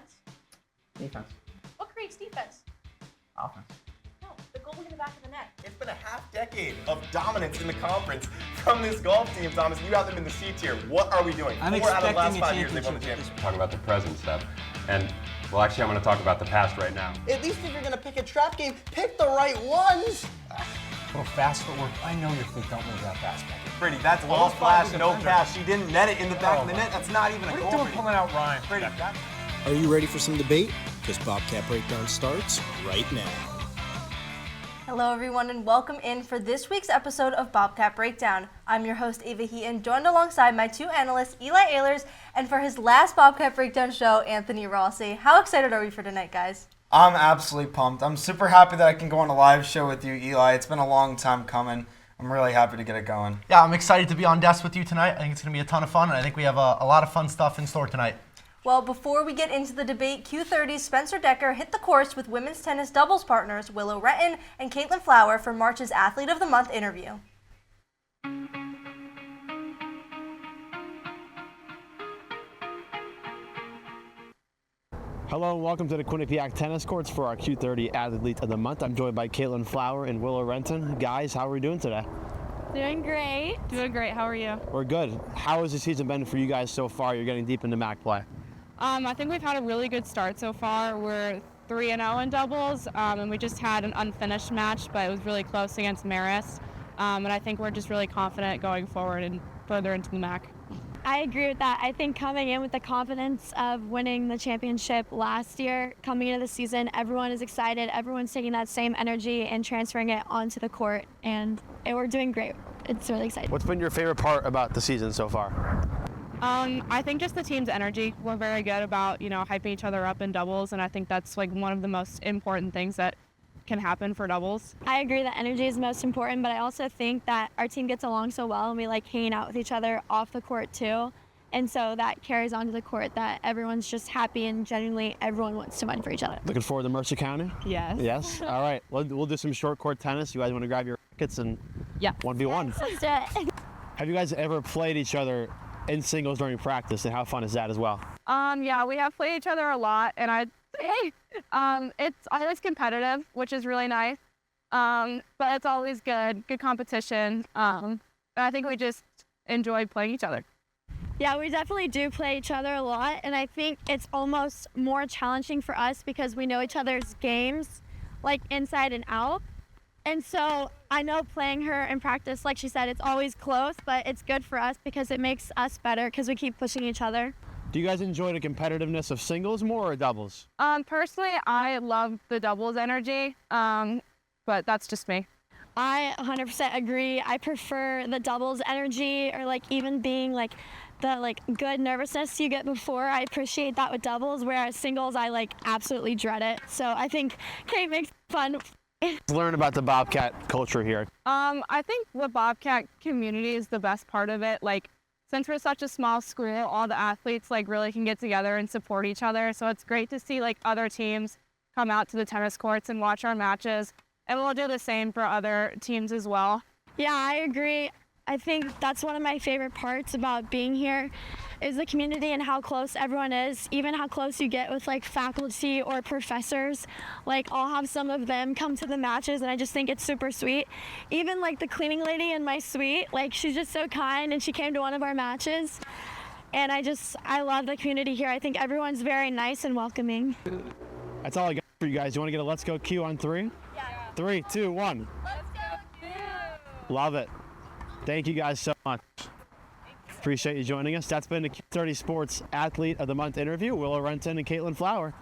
offense? Defense. What creates defense? Offense. No, the goal in the back of the net. It's been a half-decade of dominance in the conference from this golf team, Thomas. You have them in the seats here. What are we doing? I'm 4 out of the last expecting 5 a years they've won the championship. championship. Talk about the present stuff. And, well, actually, I'm going to talk about the past right now. At least if you're going to pick a trap game, pick the right ones. Little fast footwork. I know your feet don't move that fast, man. Pretty, that's all flash, no cash. She didn't net it in the back of the net. That's not even a What are goal. you doing Pretty. pulling out Ryan? Pretty. Are you ready for some debate? Because Bobcat Breakdown starts right now. Hello everyone and welcome in for this week's episode of Bobcat Breakdown. I'm your host Ava Heaton, joined alongside my two analysts, Eli Ehlers, and for his last Bobcat Breakdown show, Anthony Rossi. How excited are we for tonight, guys? I'm absolutely pumped. I'm super happy that I can go on a live show with you, Eli. It's been a long time coming. I'm really happy to get it going. Yeah, I'm excited to be on desk with you tonight. I think it's going to be a ton of fun, and I think we have a lot of fun stuff in store tonight. Well, before we get into the debate, Q30's Spencer Decker hit the course with women's tennis doubles partners Willow Retton and Caitlin Flower for March's Athlete of the Month interview. Hello and welcome to the Quinnipiac Tennis Courts for our Q30 Athlete of the Month. I'm joined by Caitlin Flower and Willow Retton. Guys, how are we doing today? Doing great. Doing great. How are you? We're good. How has the season been for you guys so far? You're getting deep into MAC play. I think we've had a really good start so far. We're 3-0 in doubles, and we just had an unfinished match, but it was really close against Marist. And I think we're just really confident going forward and further into the MAC. I agree with that. I think coming in with the confidence of winning the championship last year, coming into the season, everyone is excited. Everyone's taking that same energy and transferring it onto the court, and we're doing great. It's really exciting. What's been your favorite part about the season so far? I think just the team's energy. We're very good about, hyping each other up in doubles, and I think that's like one of the most important things that can happen for doubles. I agree that energy is most important, but I also think that our team gets along so well and we like hanging out with each other off the court too. And so that carries on to the court, that everyone's just happy and genuinely everyone wants to win for each other. Looking forward to Mercer County? Yes. Yes? All right. We'll do some short court tennis. You guys want to grab your rackets and 1v1? Let's do it. Have you guys ever played each other in singles during practice, and how fun is that as well? Yeah, we have played each other a lot, and I'd say it's always competitive, which is really nice. But it's always good competition. And I think we just enjoy playing each other. Yeah, we definitely do play each other a lot, and I think it's almost more challenging for us because we know each other's games, like inside and out. And so I know playing her in practice, like she said, it's always close, but it's good for us because it makes us better because we keep pushing each other. Do you guys enjoy the competitiveness of singles more or doubles? Personally, I love the doubles energy, but that's just me. I 100% agree. I prefer the doubles energy, or like even being like the good nervousness you get before. I appreciate that with doubles, whereas singles I absolutely dread it. So I think Kate makes it fun. Learn about the Bobcat culture here. I think the Bobcat community is the best part of it. Since we're such a small school, all the athletes really can get together and support each other. So it's great to see other teams come out to the tennis courts and watch our matches. And we'll do the same for other teams as well. Yeah, I agree. I think that's one of my favorite parts about being here is the community and how close everyone is, even how close you get with faculty or professors. I'll have some of them come to the matches and I just think it's super sweet. Even the cleaning lady in my suite, she's just so kind and she came to one of our matches. And I love the community here. I think everyone's very nice and welcoming. That's all I got for you guys. You want to get a let's go cue on 3? Yeah. 3, 2, 1. Let's go cue! Love it. Thank you guys so much. Appreciate you joining us. That's been the Q30 Sports Athlete of the Month interview. Willow Retton and Caitlin Flower.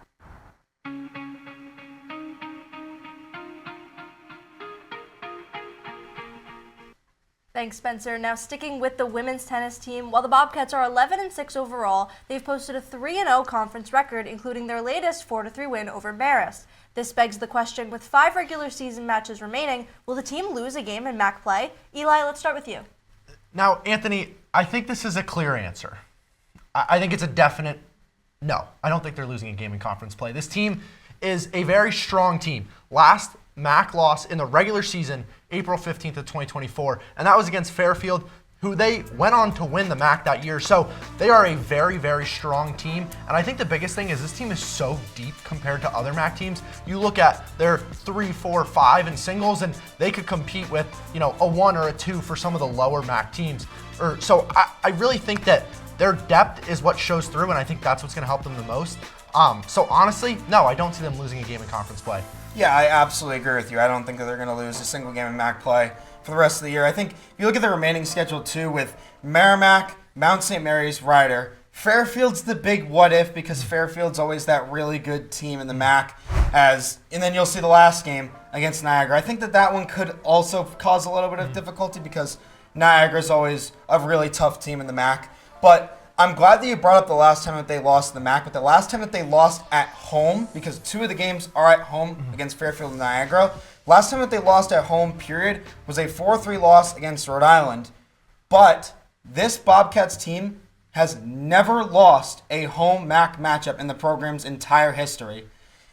Thanks, Spencer. Now sticking with the women's tennis team, while the Bobcats are 11-6 overall, they've posted a 3-0 conference record, including their latest 4-3 win over Marist. This begs the question, with 5 regular season matches remaining, will the team lose a game in MAC play? Eli, let's start with you. Now, Anthony, I think this is a clear answer. I think it's a definite no. I don't think they're losing a game in conference play. This team is a very strong team. Last MAC loss in the regular season, April 15th of 2024, and that was against Fairfield. who they went on to win the MAC that year. So they are a very, very strong team. And I think the biggest thing is this team is so deep compared to other MAC teams. You look at their 3, 4, 5 in singles, and they could compete with, a 1 or a 2 for some of the lower MAC teams. So I really think that their depth is what shows through, and I think that's what's going to help them the most. So honestly, no, I don't see them losing a game in conference play. Yeah, I absolutely agree with you. I don't think that they're going to lose a single game in MAC play for the rest of the year. I think if you look at the remaining schedule too, with Merrimack, Mount St. Mary's, Rider, Fairfield's the big what if, because Fairfield's always that really good team in the MAC. And then you'll see the last game against Niagara. I think that one could also cause a little bit of difficulty because Niagara's always a really tough team in the MAC. But I'm glad that you brought up the last time that they lost the MAC, but the last time that they lost at home, because 2 of the games are at home against Fairfield and Niagara, last time that they lost at home, period, was a 4-3 loss against Rhode Island. But this Bobcats team has never lost a home MAC matchup in the program's entire history.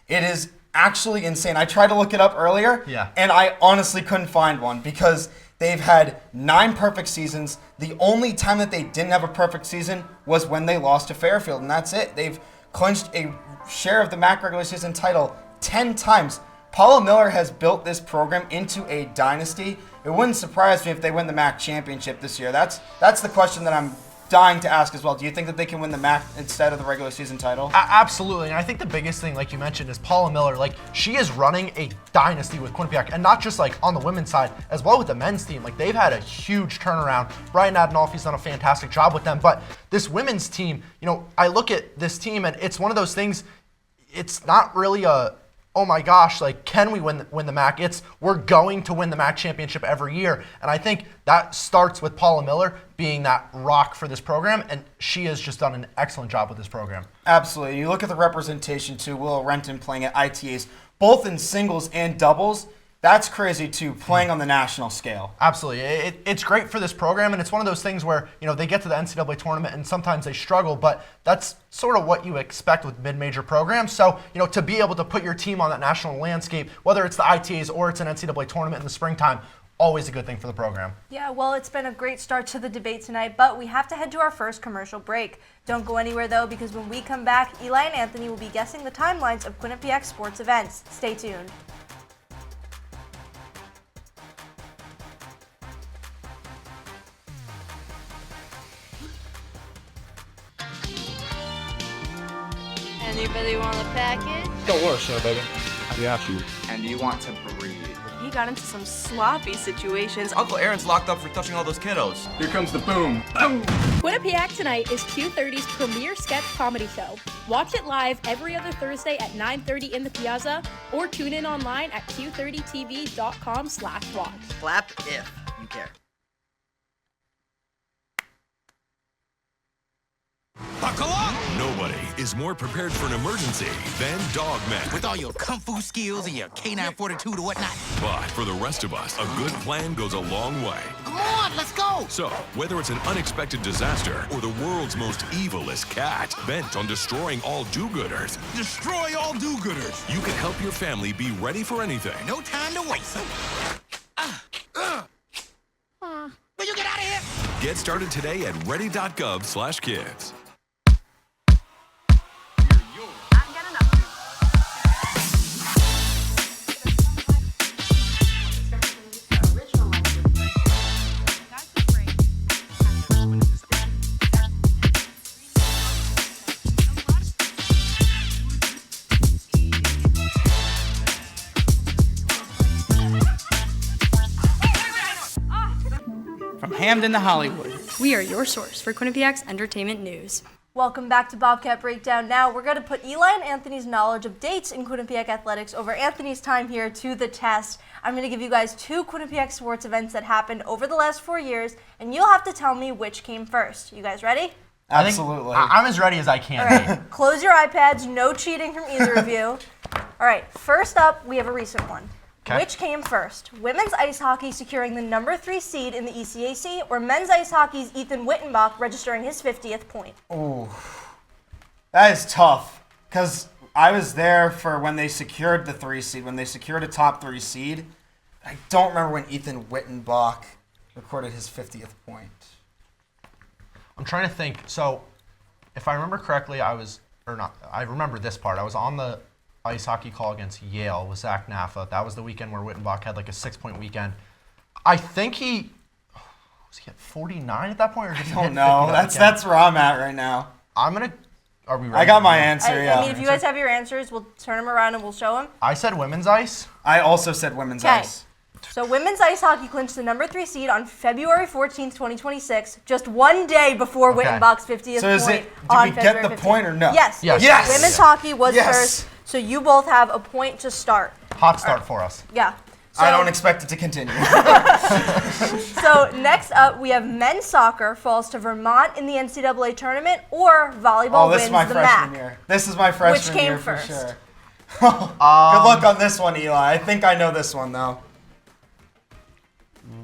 It is actually insane. I tried to look it up earlier, and I honestly couldn't find one because they've had 9 perfect seasons. The only time that they didn't have a perfect season was when they lost to Fairfield, and that's it. They've clinched a share of the MAC regular season title 10 times. Paula Miller has built this program into a dynasty. It wouldn't surprise me if they win the MAC championship this year. That's the question that I'm dying to ask as well. Do you think that they can win the MAC instead of the regular season title? Absolutely, and I think the biggest thing, like you mentioned, is Paula Miller. She is running a dynasty with Quinnipiac, and not just on the women's side, as well with the men's team. They've had a huge turnaround. Brian Adinolfi's done a fantastic job with them, but this women's team, I look at this team, and it's one of those things, it's not really a, oh my gosh, can we win the MAC? It's we're going to win the MAC championship every year. And I think that starts with Paula Miller being that rock for this program, and she has just done an excellent job with this program. Absolutely. You look at the representation too, Willow Renton playing at ITAs, both in singles and doubles. That's crazy too, playing on the national scale. Absolutely. It's great for this program, and it's one of those things where, they get to the NCAA tournament and sometimes they struggle, but that's sort of what you expect with mid-major programs. So, to be able to put your team on that national landscape, whether it's the ITAs or it's an NCAA tournament in the springtime, always a good thing for the program. Yeah, well, it's been a great start to the debate tonight, but we have to head to our first commercial break. Don't go anywhere, though, because when we come back, Eli and Anthony will be guessing the timelines of Quinnipiac sports events. Stay tuned. Anybody want a package? Don't worry, sir, baby. I got you. And you want to breathe. He got into some sloppy situations. Uncle Aaron's locked up for touching all those kiddos. Here comes the boom. Boom! Quinnipiac Tonight is Q30's premier sketch comedy show. Watch it live every other Thursday at 9:30 in the Piazza, or tune in online at q30tv.com/watch. Clap if you care. Buckle up! Nobody is more prepared for an emergency than Dogman. With all your kung fu skills and your canine fortitude or whatnot. But for the rest of us, a good plan goes a long way. Come on, let's go! So, whether it's an unexpected disaster or the world's most evilest cat bent on destroying all do-gooders, Destroy all do-gooders! you can help your family be ready for anything. No time to waste. Will you get out of here? Get started today at ready.gov/kids. From Hamden to Hollywood. We are your source for Quinnipiac's entertainment news. Welcome back to Bobcat Breakdown. Now we're going to put Eli and Anthony's knowledge of dates in Quinnipiac athletics over Anthony's time here to the test. I'm going to give you guys 2 Quinnipiac sports events that happened over the last 4 years, and you'll have to tell me which came first. You guys ready? Absolutely. I'm as ready as I can All right, close your iPads. No cheating from either of you. All right, first up, we have a recent one. Okay. Which came first? Women's ice hockey securing the number 3 seed in the ECAC, or men's ice hockey's Ethan Wittenbach registering his 50th point? Ooh, that is tough, because I was there for when they secured the 3 seed, when they secured a top 3 seed. I don't remember when Ethan Wittenbach recorded his 50th point. I'm trying to think. So, if I remember correctly, I remember this part. I was on the ice hockey call against Yale with Zach Naffa. That was the weekend where Wittenbach had like a 6-point weekend. I think was he at 49 at that point, or did he I don't know. That's where I'm at right now. Are we ready? I got my answer. Yeah. I mean, if you guys have your answers, we'll turn them around and we'll show them. I said women's ice. I also said women's ice. So women's ice hockey clinched the number 3 seed on February 14th, 2026, just one day before Wittenbach's 50th point. Did we get the point or no? Yes. Yes. Women's hockey was first, so you both have a point to start. Hot start for us. Yeah. So, I don't expect it to continue. So next up, we have men's soccer falls to Vermont in the NCAA tournament, or volleyball wins the MAC. This is my freshman year. This is my freshman year for first? sure. Good luck on this one, Eli. I think I know this one, though.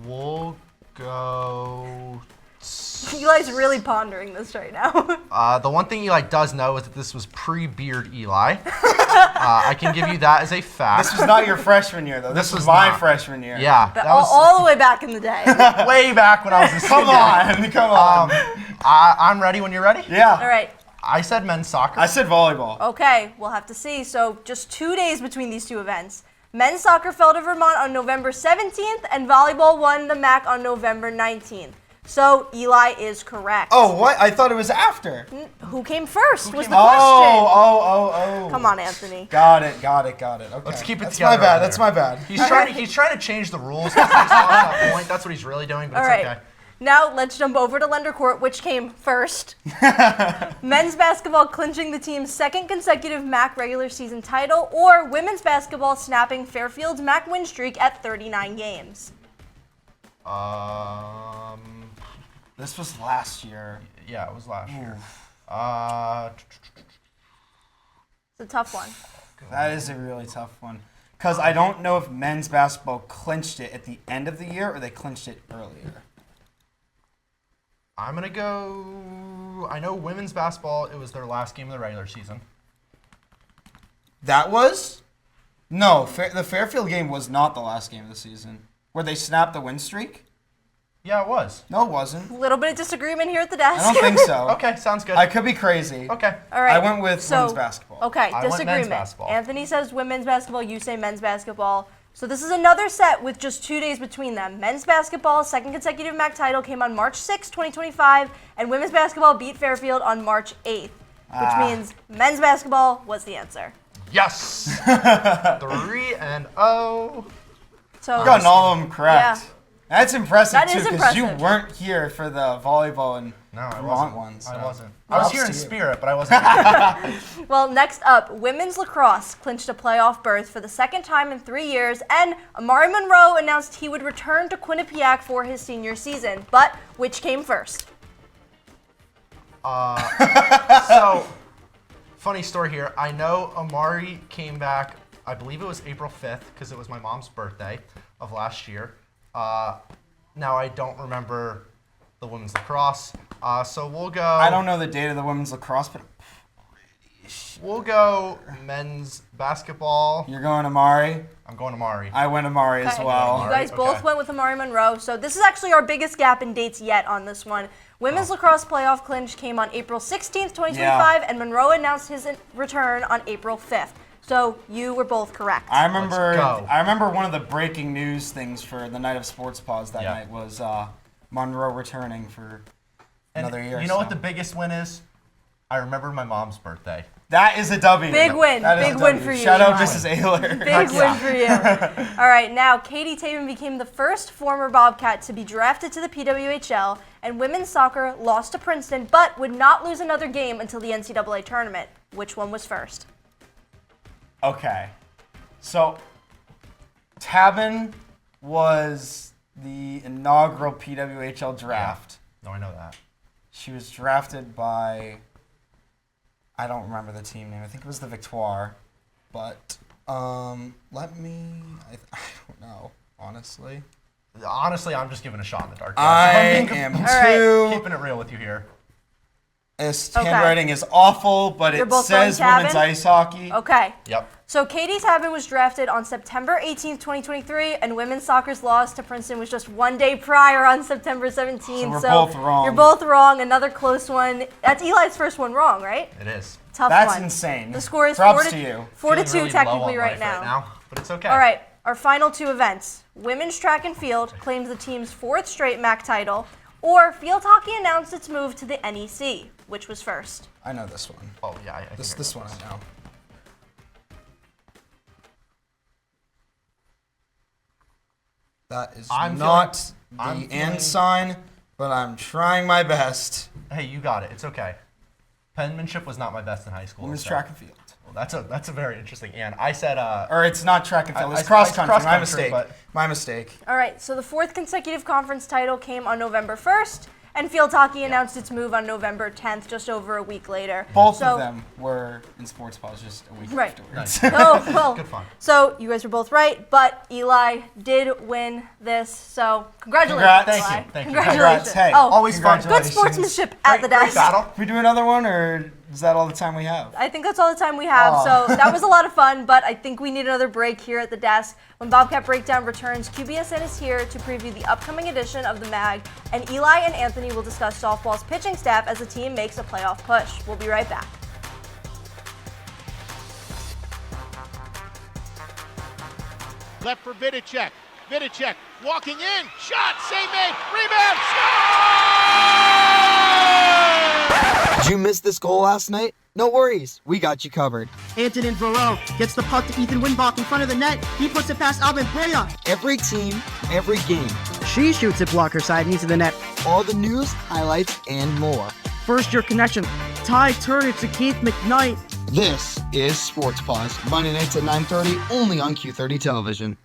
We'll go... Eli's really pondering this right now. The one thing Eli does know is that this was pre-beard Eli. I can give you that as a fact. This was not your freshman year, though. This was my freshman year. Yeah. That was all the way back in the day. Way back when I was a Come on. I'm ready when you're ready. Yeah. All right. I said men's soccer. I said volleyball. Okay, we'll have to see. So just 2 days between these two events. Men's soccer fell to Vermont on November 17th, and volleyball won the MAC on November 19th. So Eli is correct. Oh, what? I thought it was after. Who came first was the question. Oh. Come on, Anthony. Got it. Okay. Let's keep it That's together. That's my bad. He's trying to change the rules. Based on that point. That's what he's really doing, but All it's right. okay. Now let's jump over to Lender Court, which came first. Men's basketball clinching the team's second consecutive MAC regular season title, or women's basketball snapping Fairfield's MAC win streak at 39 games. This was last year. Yeah, it was last year. It's a tough one. That is a really tough one. Because I don't know if men's basketball clinched it at the end of the year or they clinched it earlier. I'm going to go... I know women's basketball, it was their last game of the regular season. That was? No, the Fairfield game was not the last game of the season. Where they snapped the win streak? Yeah, it was. No, it wasn't. A little bit of disagreement here at the desk. I don't think so. Okay, sounds good. I could be crazy. Okay. All right. I went with women's basketball. Okay, I disagreement. went men's basketball. Anthony says women's basketball, you say men's basketball. So this is another set with just 2 days between them. Men's basketball, second consecutive MAC title, came on March 6, 2025, and women's basketball beat Fairfield on March 8th, which means men's basketball was the answer. Yes! 3-0. So You've gotten all of them correct. Yeah. That's impressive, That too, is because you impressive. weren't here for the volleyball and Vermont ones. I so. wasn't. I was Props here to in you. spirit, but I wasn't here. Well, next up, women's lacrosse clinched a playoff berth for the second time in 3 years, and Amari Monroe announced he would return to Quinnipiac for his senior season. But which came first? So, funny story here. I know Amari came back, I believe it was April 5th, because it was my mom's birthday of last year. Now, I don't remember the women's lacrosse, so we'll go... I don't know the date of the women's lacrosse, but we'll go men's basketball. You're going Amari? I'm going Amari. I went Amari as well. You guys both went with Amari Monroe, so this is actually our biggest gap in dates yet on this one. Women's lacrosse playoff clinch came on April 16th, 2025, and Monroe announced his return on April 5th. So you were both correct. I remember one of the breaking news things for the night of Sports Pause that night was Monroe returning for another year. You know what the biggest win is? I remember my mom's birthday. That is a W. Big win. Big win for you. Shout out Mrs. Ehlers. Big win for you. All right, now Katie Taven became the first former Bobcat to be drafted to the PWHL, and women's soccer lost to Princeton, but would not lose another game until the NCAA tournament. Which one was first? Okay. So, Tabin was the inaugural PWHL draft. Yeah. No, I know that. She was drafted by, I don't remember the team name. I think it was the Victoire. But, I don't know, honestly. Honestly, I'm just giving a shot in the dark. I am keeping it real with you here. This Okay. handwriting is awful, but You're it both says going women's Tabin? ice hockey. Okay. Yep. So Katie Tabin was drafted on September 18th, 2023, and women's soccer's loss to Princeton was just 1 day prior on September 17th. So we're both wrong. You're both wrong. Another close one. That's Eli's first one wrong, right? It is. Tough That's one. insane. The score is Props 4 to you. 4 to Feeling 2 really technically low on right life now. but it's okay. All right. Our final two events. Women's track and field claims the team's 4th straight MAC title, or field hockey announced its move to the NEC. Which was first? I know this one. Oh, yeah. I think This one I know. That is not the end sign, but I'm trying my best. Hey, you got it. It's okay. Penmanship was not my best in high school. Women's so- track and field. Well, that's a very interesting. And I said, or it's not track and field. It's I- cross country. cross My country, mistake. but- My mistake. All right, so the 4th consecutive conference title came on November 1st, and field hockey announced its move on November 10th, just over a week later. Both of them were in sports pause just a week Right. afterwards. Oh, well, Good fun. So you guys were both right, but Eli did win this, so congratulations, Congrats. Eli. Thank you. Congratulations. Hey, oh, always fun. good sportsmanship at the desk. Can we do another one, or is that all the time we have? I think that's all the time we have. Aw. So that was a lot of fun, but I think we need another break here at the desk. When Bobcat Breakdown returns, QBSN is here to preview the upcoming edition of the MAG, and Eli and Anthony will discuss softball's pitching staff as the team makes a playoff push. We'll be right back. Left for Vidicek. Vidicek walking in. Shot. Save made. Rebound. Score! Did you miss this goal last night? No worries, we got you covered. Antonin Varel gets the puck to Ethan Winbach in front of the net. He puts it past Alvin Brea. Every team, every game. She shoots it blocker side and into the net. All the news, highlights, and more. First year connection. Ty Turner to Keith McKnight. This is Sports Pause, Monday nights at 9:30, only on Q30 Television.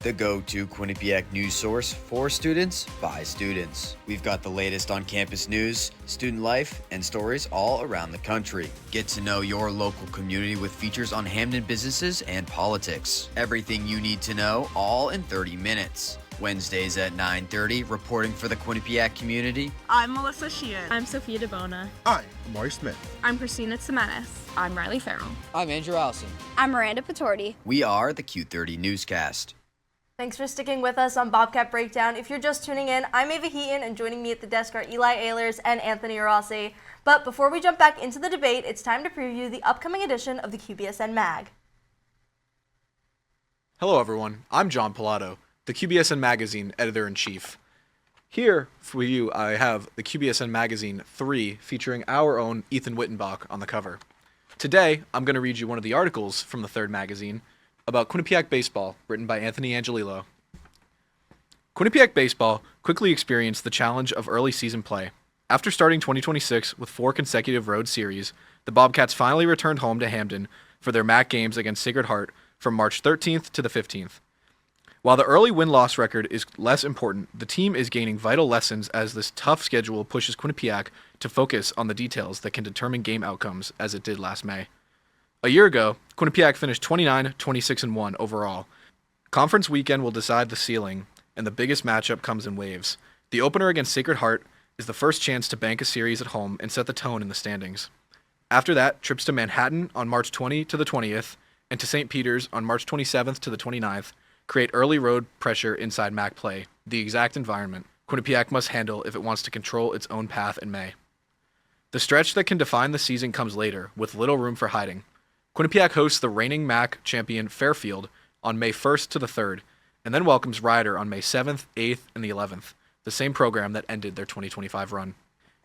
The go-to Quinnipiac news source for students by students. We've got the latest on campus news, student life, and stories all around the country. Get to know your local community with features on Hamden businesses and politics. Everything you need to know, all in 30 minutes. Wednesdays at 9:30, reporting for the Quinnipiac community. I'm Melissa Sheehan. I'm Sophia DeBona. I'm Amari Smith. I'm Christina Semanis. I'm Riley Farrell. I'm Andrew Allison. I'm Miranda Patorti. We are the Q30 Newscast. Thanks for sticking with us on Bobcat Breakdown. If you're just tuning in, I'm Ava Heaton, and joining me at the desk are Eli Ehlers and Anthony Rossi. But before we jump back into the debate, it's time to preview the upcoming edition of the QBSN Mag. Hello everyone, I'm John Pilato, the QBSN Magazine Editor-in-Chief. Here for you I have the QBSN Magazine 3 featuring our own Ethan Wittenbach on the cover. Today I'm going to read you one of the articles from the third magazine about Quinnipiac baseball, written by Anthony Angelillo. Quinnipiac baseball quickly experienced the challenge of early season play. After starting 2026 with 4 consecutive road series, the Bobcats finally returned home to Hamden for their MAC games against Sacred Heart from March 13th to the 15th. While the early win-loss record is less important, the team is gaining vital lessons as this tough schedule pushes Quinnipiac to focus on the details that can determine game outcomes, as it did last May. A year ago, Quinnipiac finished 29, 26-1 overall. Conference weekend will decide the ceiling, and the biggest matchup comes in waves. The opener against Sacred Heart is the first chance to bank a series at home and set the tone in the standings. After that, trips to Manhattan on March 20 to the 20th, and to St. Peter's on March 27th to the 29th, create early road pressure inside MAC play, the exact environment Quinnipiac must handle if it wants to control its own path in May. The stretch that can define the season comes later, with little room for hiding. Quinnipiac hosts the reigning MAC champion Fairfield on May 1st to the 3rd, and then welcomes Ryder on May 7th, 8th, and the 11th, the same program that ended their 2025 run.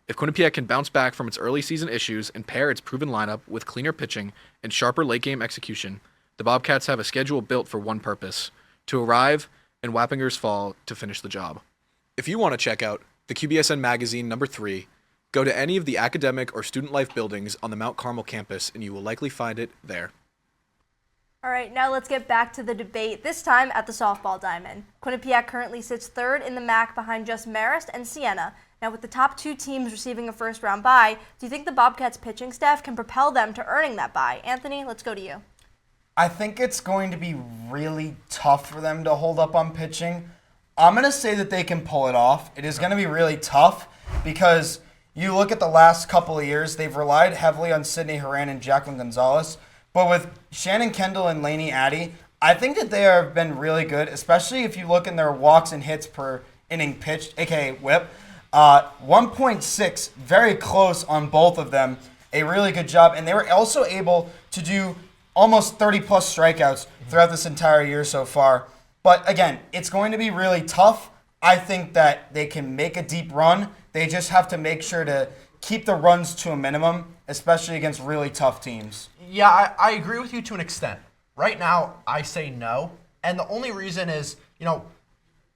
If Quinnipiac can bounce back from its early season issues and pair its proven lineup with cleaner pitching and sharper late-game execution, the Bobcats have a schedule built for one purpose: to arrive in Wappingers Fall to finish the job. If you want to check out the QBSN Magazine number 3, Go to any of the academic or student life buildings on the Mount Carmel campus, and you will likely find it there. All right, now let's get back to the debate, this time at the softball diamond. Quinnipiac currently sits third in the MAC behind just Marist and Siena. Now, with the top two teams receiving a first-round bye, do you think the Bobcats' pitching staff can propel them to earning that bye? Anthony, let's go to you. I think it's going to be really tough for them to hold up on pitching. I'm going to say that they can pull it off. It is going to be really tough because you look at the last couple of years, they've relied heavily on Sydney Horan and Jacqueline Gonzalez. But with Shannon Kendall and Lainey Addy, I think that they have been really good, especially if you look in their walks and hits per inning pitched, aka whip. 1.6, very close on both of them. A really good job. And they were also able to do almost 30-plus strikeouts throughout this entire year so far. But again, it's going to be really tough. I think that they can make a deep run. They just have to make sure to keep the runs to a minimum, especially against really tough teams. Yeah, I agree with you to an extent. Right now, I say no. And the only reason is,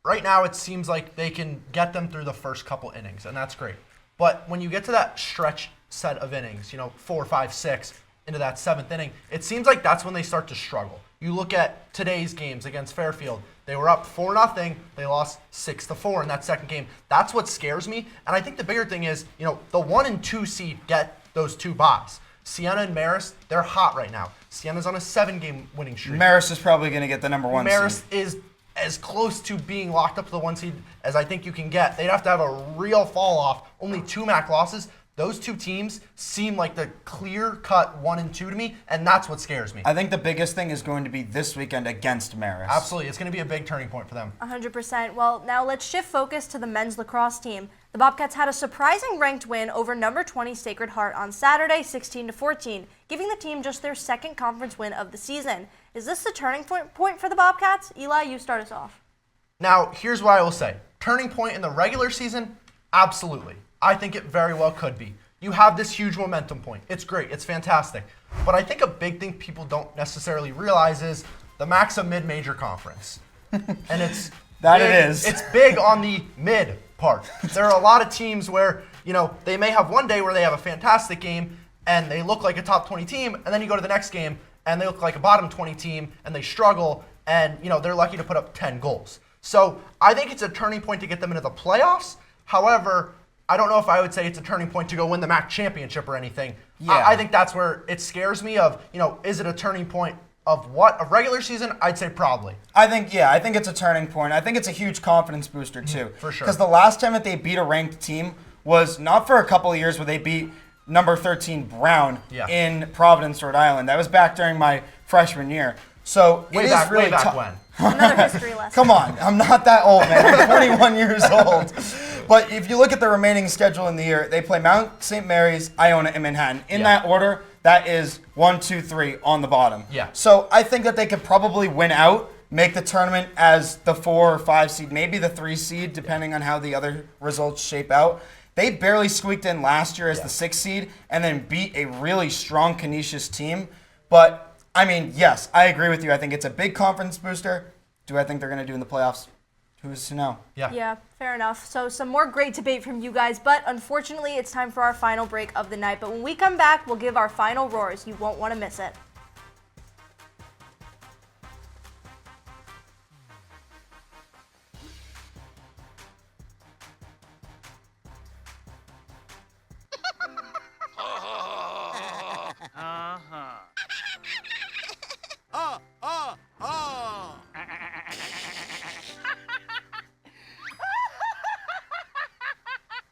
right now it seems like they can get them through the first couple innings, and that's great. But when you get to that stretch set of innings, 4, 5, 6, into that 7th inning, it seems like that's when they start to struggle. You look at today's games against Fairfield. They were up 4-0. They lost 6-4 in that second game. That's what scares me. And I think the bigger thing is, the 1 and 2 seed get those 2 byes. Siena and Marist, they're hot right now. Siena's on a 7-game winning streak. Marist is probably going to get the number 1 Marist seed. is as close to being locked up to the 1 seed as I think you can get. They'd have to have a real fall off. Only 2 MAC losses. Those 2 teams seem like the clear-cut 1 and 2 to me, and that's what scares me. I think the biggest thing is going to be this weekend against Marist. Absolutely. It's going to be a big turning point for them. 100%. Well, now let's shift focus to the men's lacrosse team. The Bobcats had a surprising ranked win over number 20 Sacred Heart on Saturday, 16-14, giving the team just their second conference win of the season. Is this the turning point for the Bobcats? Eli, you start us off. Now, here's what I will say. Turning point in the regular season? Absolutely. I think it very well could be. You have this huge momentum point. It's great. It's fantastic. But I think a big thing people don't necessarily realize is the MAC's a mid-major conference. And it's that big, it is. It's big on the mid part. There are a lot of teams where, they may have one day where they have a fantastic game and they look like a top 20 team, and then you go to the next game and they look like a bottom 20 team and they struggle and, they're lucky to put up 10 goals. So I think it's a turning point to get them into the playoffs. However, I don't know if I would say it's a turning point to go win the MAC championship or anything. Yeah. I think that's where it scares me of, is it a turning point of what? A regular season? I'd say probably. I think it's a turning point. I think it's a huge confidence booster too. For sure. Because the last time that they beat a ranked team was not for a couple of years where they beat number 13 Brown in Providence, Rhode Island. That was back during my freshman year. So way back when. Another history lesson. Come on, I'm not that old, man. I'm 21 years old. But if you look at the remaining schedule in the year, they play Mount St. Mary's, Iona, and Manhattan. In that order, that is 1, 2, 3 on the bottom. Yeah. So I think that they could probably win out, make the tournament as the 4 or 5 seed, maybe the 3 seed, depending on how the other results shape out. They barely squeaked in last year as the 6 seed and then beat a really strong Canisius team. But yes, I agree with you. I think it's a big conference booster. Do I think they're going to do in the playoffs? Who's to know? Yeah, fair enough. So some more great debate from you guys, but unfortunately it's time for our final break of the night. But when we come back, we'll give our final roars. You won't want to miss it.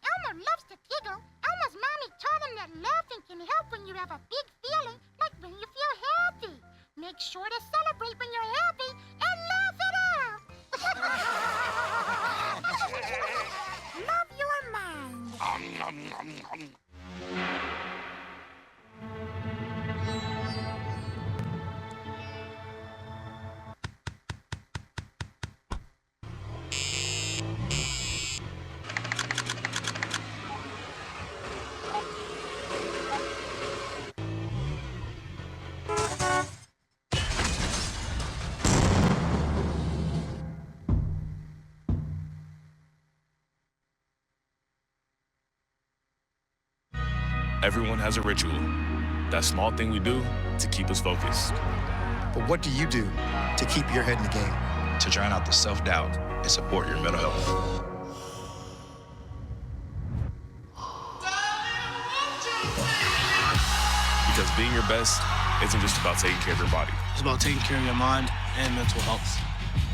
Elmer loves to giggle. Elmer's mommy taught him that laughing can help when you have a big feeling, like when you feel happy. Make sure to celebrate when you're happy and laugh it out. Love your mind. Everyone has a ritual. That small thing we do to keep us focused. But what do you do to keep your head in the game? To drown out the self-doubt and support your mental health. Because being your best isn't just about taking care of your body. It's about taking care of your mind and mental health.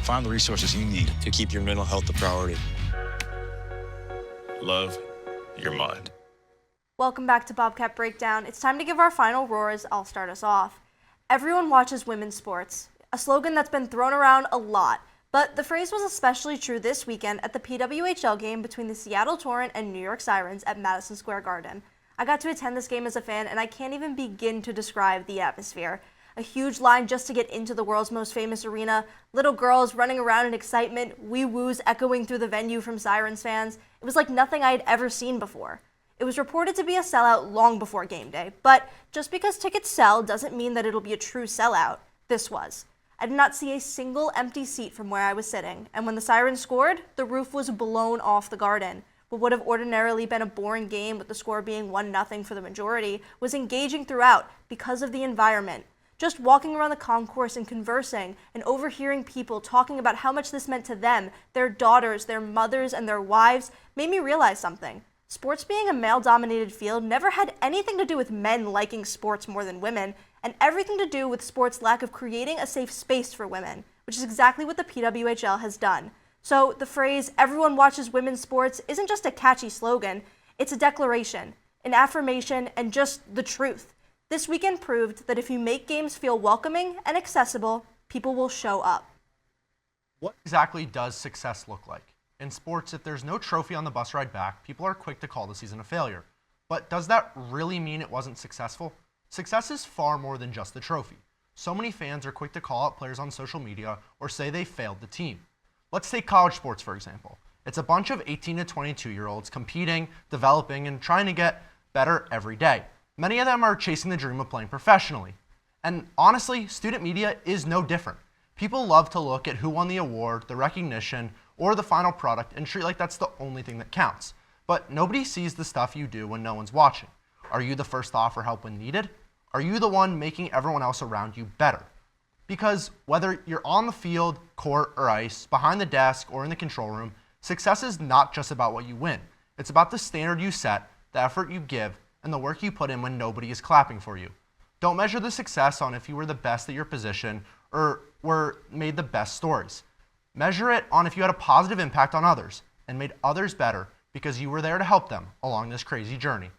Find the resources you need to keep your mental health a priority. Love your mind. Welcome back to Bobcat Breakdown. It's time to give our final roars. I'll start us off. Everyone watches women's sports, a slogan that's been thrown around a lot, but the phrase was especially true this weekend at the PWHL game between the Seattle Torrent and New York Sirens at Madison Square Garden. I got to attend this game as a fan, and I can't even begin to describe the atmosphere. A huge line just to get into the world's most famous arena, little girls running around in excitement, wee-woos echoing through the venue from Sirens fans. It was like nothing I had ever seen before. It was reported to be a sellout long before game day, but just because tickets sell doesn't mean that it'll be a true sellout. This was. I did not see a single empty seat from where I was sitting, and when the Sirens scored, the roof was blown off the Garden. What would have ordinarily been a boring game with the score being 1-0 for the majority was engaging throughout because of the environment. Just walking around the concourse and conversing and overhearing people talking about how much this meant to them, their daughters, their mothers, and their wives made me realize something. Sports being a male-dominated field never had anything to do with men liking sports more than women, and everything to do with sports' lack of creating a safe space for women, which is exactly what the PWHL has done. So the phrase, everyone watches women's sports, isn't just a catchy slogan, it's a declaration, an affirmation, and just the truth. This weekend proved that if you make games feel welcoming and accessible, people will show up. What exactly does success look like? In sports, if there's no trophy on the bus ride back, people are quick to call the season a failure. But does that really mean it wasn't successful? Success is far more than just the trophy. So many fans are quick to call out players on social media or say they failed the team. Let's take college sports, for example. It's a bunch of 18 to 22-year-olds competing, developing, and trying to get better every day. Many of them are chasing the dream of playing professionally. And honestly, student media is no different. People love to look at who won the award, the recognition, or the final product and treat like that's the only thing that counts. But nobody sees the stuff you do when no one's watching. Are you the first to offer help when needed? Are you the one making everyone else around you better? Because whether you're on the field, court, or ice, behind the desk, or in the control room, success is not just about what you win. It's about the standard you set, the effort you give, and the work you put in when nobody is clapping for you. Don't measure the success on if you were the best at your position or made the best stories. Measure it on if you had a positive impact on others and made others better because you were there to help them along this crazy journey.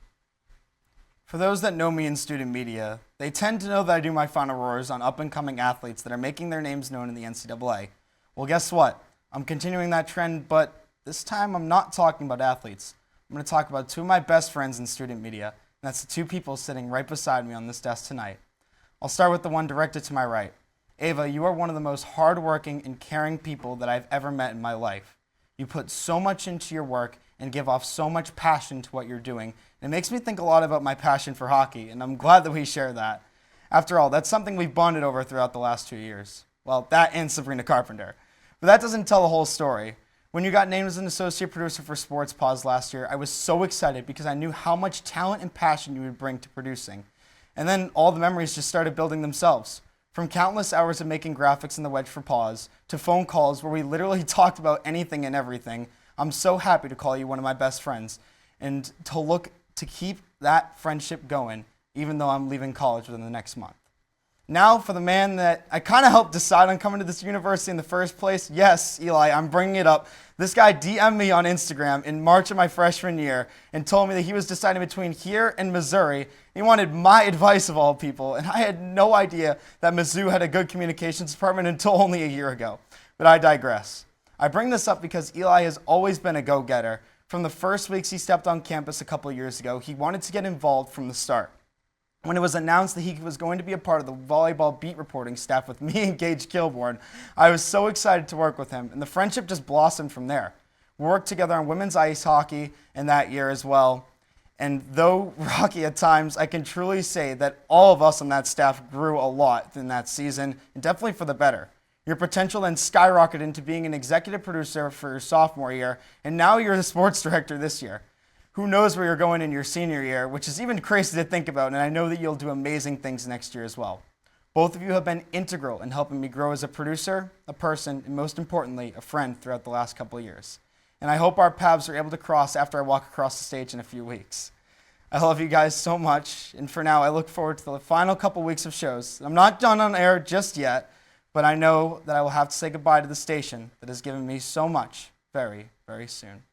For those that know me in student media, they tend to know that I do my final roars on up-and-coming athletes that are making their names known in the NCAA. Well, guess what? I'm continuing that trend, but this time I'm not talking about athletes. I'm going to talk about two of my best friends in student media, and that's the two people sitting right beside me on this desk tonight. I'll start with the one directed to my right. Ava, you are one of the most hardworking and caring people that I've ever met in my life. You put so much into your work and give off so much passion to what you're doing. It makes me think a lot about my passion for hockey, and I'm glad that we share that. After all, that's something we've bonded over throughout the last 2 years. Well, that and Sabrina Carpenter. But that doesn't tell the whole story. When you got named as an associate producer for Sports Pause last year, I was so excited because I knew how much talent and passion you would bring to producing. And then all the memories just started building themselves. From countless hours of making graphics in the Wedge for Pause, to phone calls where we literally talked about anything and everything, I'm so happy to call you one of my best friends and to look to keep that friendship going, even though I'm leaving college within the next month. Now for the man that I kind of helped decide on coming to this university in the first place. Yes, Eli, I'm bringing it up. This guy DM'd me on Instagram in March of my freshman year and told me that he was deciding between here and Missouri. He wanted my advice of all people, and I had no idea that Mizzou had a good communications department until only a year ago. But I digress. I bring this up because Eli has always been a go-getter. From the first weeks he stepped on campus a couple of years ago, he wanted to get involved from the start. When it was announced that he was going to be a part of the volleyball beat reporting staff with me and Gage Kilborn, I was so excited to work with him, and the friendship just blossomed from there. We worked together on women's ice hockey in that year as well, and though rocky at times, I can truly say that all of us on that staff grew a lot in that season, and definitely for the better. Your potential then skyrocketed into being an executive producer for your sophomore year, and now you're the sports director this year. Who knows where you're going in your senior year, which is even crazy to think about, and I know that you'll do amazing things next year as well. Both of you have been integral in helping me grow as a producer, a person, and most importantly, a friend throughout the last couple of years. And I hope our paths are able to cross after I walk across the stage in a few weeks. I love you guys so much, and for now, I look forward to the final couple weeks of shows. I'm not done on air just yet, but I know that I will have to say goodbye to the station that has given me so much very, very soon.